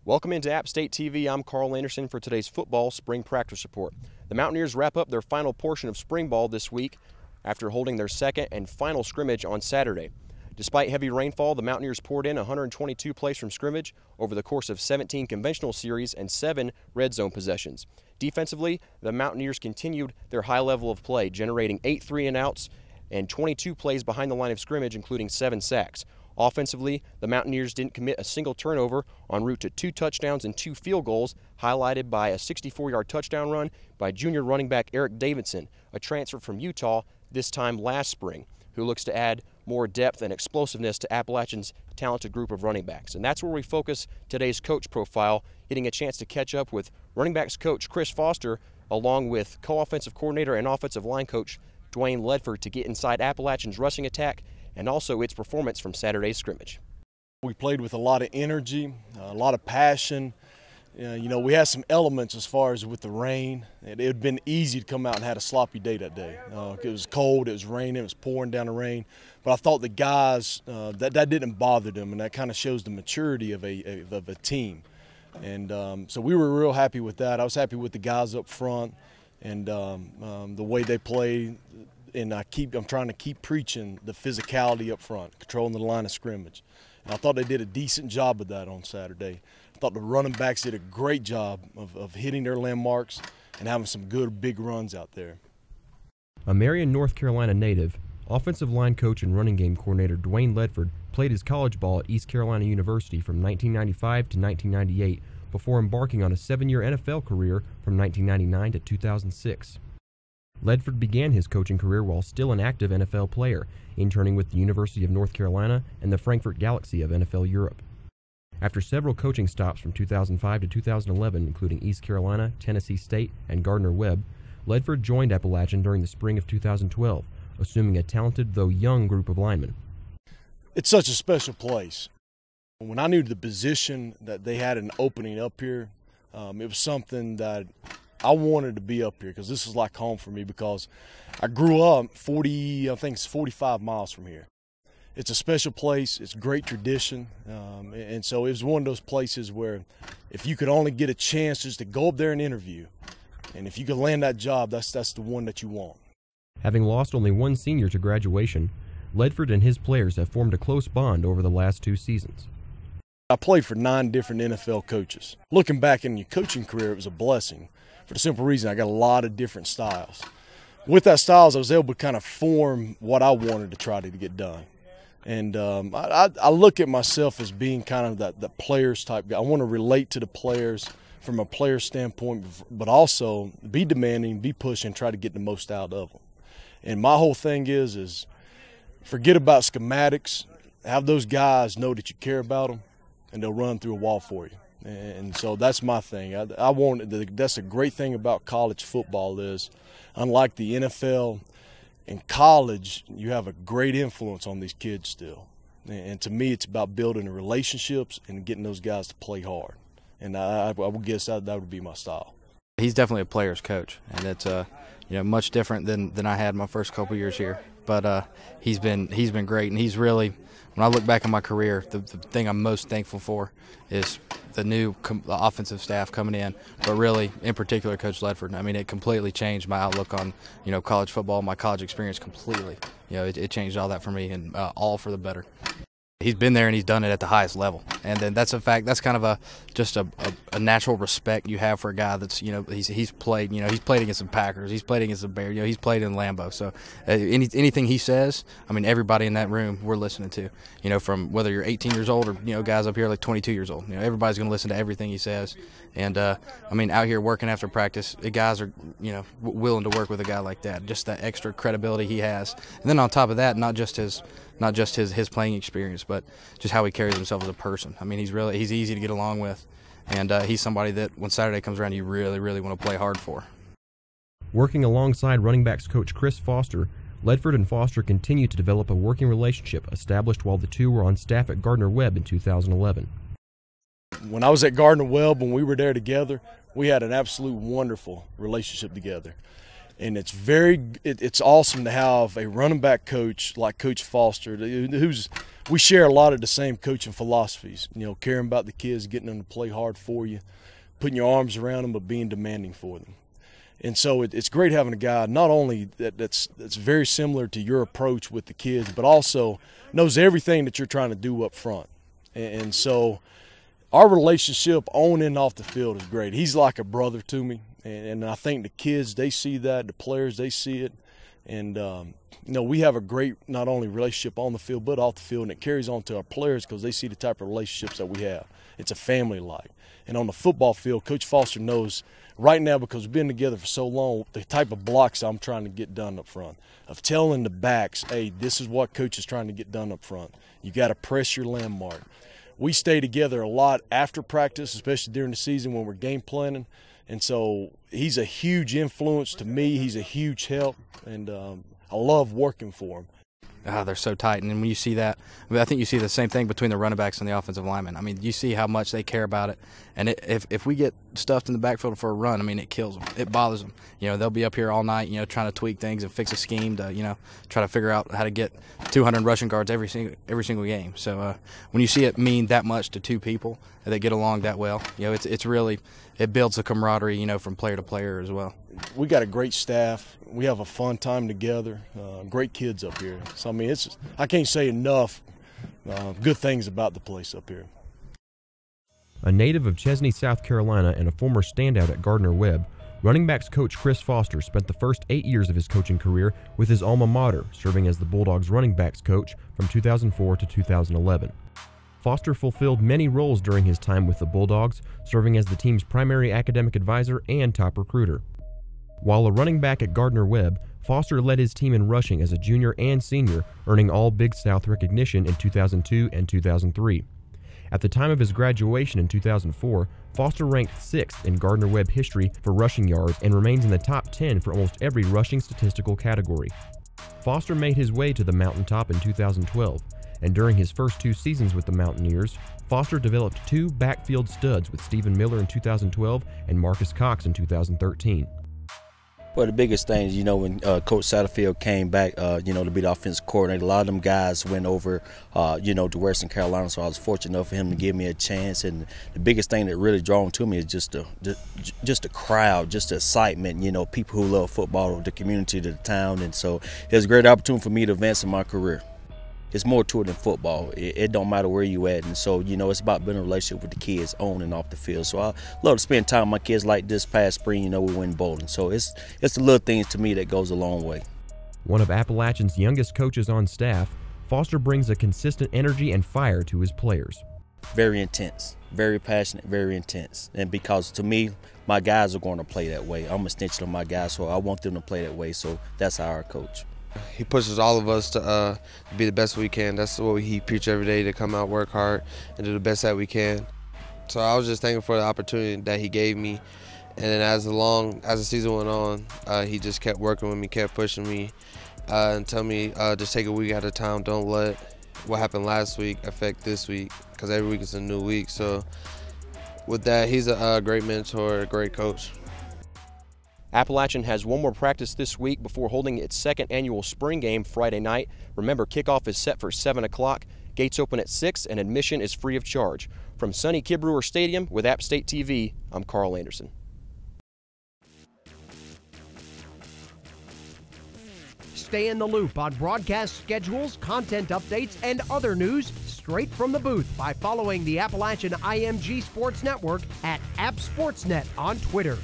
Welcome into App State TV. I'm Carl Anderson for today's football spring practice report. The Mountaineers wrap up their final portion of spring ball this week after holding their second and final scrimmage on Saturday. Despite heavy rainfall, the Mountaineers poured in 122 plays from scrimmage over the course of 17 conventional series and 7 red zone possessions. Defensively, the Mountaineers continued their high level of play, generating 8 3-and-outs and 22 plays behind the line of scrimmage, including 7 sacks. Offensively, the Mountaineers didn't commit a single turnover en route to 2 touchdowns and 2 field goals, highlighted by a 64-yard touchdown run by junior running back Eric Davidson, a transfer from Utah this time last spring, who looks to add more depth and explosiveness to Appalachian's talented group of running backs. And that's where we focus today's coach profile, getting a chance to catch up with running backs coach Chris Foster, along with co-offensive coordinator and offensive line coach Dwayne Ledford, to get inside Appalachian's rushing attack and also its performance from Saturday's scrimmage. We played with a lot of energy, a lot of passion. We had some elements as far as with the rain. It had been easy to come out and had a sloppy day that day. It was cold, it was raining, it was pouring down the rain. But I thought the guys, that didn't bother them, and that kind of shows the maturity of a team. And so we were real happy with that. I was happy with the guys up front and the way they played. And I'm trying to keep preaching the physicality up front, controlling the line of scrimmage. And I thought they did a decent job of that on Saturday. I thought the running backs did a great job of hitting their landmarks and having some good big runs out there. A Marion, North Carolina native, offensive line coach and running game coordinator Dwayne Ledford played his college ball at East Carolina University from 1995 to 1998 before embarking on a 7-year NFL career from 1999 to 2006. Ledford began his coaching career while still an active NFL player, interning with the University of North Carolina and the Frankfurt Galaxy of NFL Europe. After several coaching stops from 2005 to 2011, including East Carolina, Tennessee State, and Gardner-Webb, Ledford joined Appalachian during the spring of 2012, assuming a talented though young group of linemen. It's such a special place. When I knew the position that they had an opening up here, it was something that I wanted to be up here because this is like home for me, because I grew up 45 miles from here. It's a special place. It's great tradition. And so it was one of those places where if you could only get a chance just to go up there and interview, and if you could land that job, that's the one that you want. Having lost only one senior to graduation, Ledford and his players have formed a close bond over the last 2 seasons. I played for 9 different NFL coaches. Looking back in your coaching career, it was a blessing, for the simple reason I got a lot of different styles. With that styles, I was able to kind of form what I wanted to try to get done. And I look at myself as being kind of that players type guy. I want to relate to the players from a player standpoint, but also be demanding, be pushing, try to get the most out of them. And my whole thing is forget about schematics. Have those guys know that you care about them, and they'll run through a wall for you. And so that's my thing. That's a great thing about college football is, unlike the NFL, in college you have a great influence on these kids still. And to me, it's about building the relationships and getting those guys to play hard. And I would guess that would be my style. He's definitely a player's coach, and it's much different than I had my first couple years here. But he's been great, and he's really, when I look back on my career, the thing I'm most thankful for is the new offensive staff coming in, but really, in particular, Coach Ledford. I mean, it completely changed my outlook on, college football, my college experience completely. It changed all that for me, and all for the better. He's been there and he's done it at the highest level, and then that's a fact. That's kind of just a natural respect you have for a guy that's he's played he's played against the Packers, he's played against the Bears, he's played in Lambeau. So anything he says, I mean, everybody in that room we're listening to. From whether you're 18 years old or guys up here like 22 years old. Everybody's going to listen to everything he says. And I mean, out here working after practice, the guys are willing to work with a guy like that. Just that extra credibility he has, and then on top of that, not just his playing experience, but just how he carries himself as a person. I mean, he's easy to get along with, and he's somebody that when Saturday comes around, you really, really want to play hard for. Working alongside running backs coach Chris Foster, Ledford and Foster continue to develop a working relationship established while the two were on staff at Gardner-Webb in 2011. When I was at Gardner-Webb, when we were there together, we had an absolute wonderful relationship together. And it's awesome to have a running back coach like Coach Foster, we share a lot of the same coaching philosophies, caring about the kids, getting them to play hard for you, putting your arms around them, but being demanding for them. And so it's great having a guy not only that's very similar to your approach with the kids, but also knows everything that you're trying to do up front. And so our relationship on and off the field is great. He's like a brother to me, and I think the kids, they see that, the players, they see it. And, we have a great not only relationship on the field but off the field, and it carries on to our players because they see the type of relationships that we have. It's a family-like. And on the football field, Coach Foster knows right now, because we've been together for so long, the type of blocks I'm trying to get done up front, of telling the backs, hey, this is what Coach is trying to get done up front. You got to press your landmark. We stay together a lot after practice, especially during the season when we're game planning. And so he's a huge influence to me. He's a huge help, and I love working for him. They're so tight, and when you see that, I think you see the same thing between the running backs and the offensive linemen. I mean, you see how much they care about it, and if we get stuffed in the backfield for a run, I mean, it kills them. It bothers them. They'll be up here all night, trying to tweak things and fix a scheme to, try to figure out how to get 200 rushing yards every single game. So when you see it mean that much to two people that get along that well, it's really, it builds a camaraderie, from player to player as well. We got a great staff. We have a fun time together. Great kids up here. So I mean, I can't say enough good things about the place up here. A native of Chesney, South Carolina, and a former standout at Gardner-Webb, running backs coach Chris Foster spent the first 8 years of his coaching career with his alma mater, serving as the Bulldogs running backs coach from 2004 to 2011. Foster fulfilled many roles during his time with the Bulldogs, serving as the team's primary academic advisor and top recruiter. While a running back at Gardner-Webb, Foster led his team in rushing as a junior and senior, earning all Big South recognition in 2002 and 2003. At the time of his graduation in 2004, Foster ranked 6th in Gardner-Webb history for rushing yards and remains in the top 10 for almost every rushing statistical category. Foster made his way to the mountaintop in 2012, and during his first 2 seasons with the Mountaineers, Foster developed 2 backfield studs with Stephen Miller in 2012 and Marcus Cox in 2013. Well, the biggest thing is, when Coach Satterfield came back, to be the offensive coordinator, a lot of them guys went over, to Western Carolina, so I was fortunate enough for him to give me a chance. And the biggest thing that really drew him to me is just the crowd, just the excitement, people who love football, the community, the town. And so it was a great opportunity for me to advance in my career. It's more to it than football. It don't matter where you at. And so, it's about building a relationship with the kids on and off the field. So I love to spend time with my kids, like this past spring, we went bowling. So it's the little things to me that goes a long way. One of Appalachian's youngest coaches on staff, Foster brings a consistent energy and fire to his players. Very intense, very passionate, very intense. And because to me, my guys are going to play that way. I'm a extension of my guys, so I want them to play that way. So that's how I coach. He pushes all of us to be the best we can. That's what he preaches every day, to come out, work hard, and do the best that we can. So I was just thankful for the opportunity that he gave me. And then as the season went on, he just kept working with me, kept pushing me, and telling me just take a week at a time. Don't let what happened last week affect this week, because every week is a new week. So with that, he's a great mentor, a great coach. Appalachian has one more practice this week before holding its second annual spring game Friday night. Remember, kickoff is set for 7 o'clock. Gates open at 6 and admission is free of charge. From sunny Kid Brewer Stadium with App State TV, I'm Carl Anderson. Stay in the loop on broadcast schedules, content updates, and other news straight from the booth by following the Appalachian IMG Sports Network at AppSportsNet on Twitter.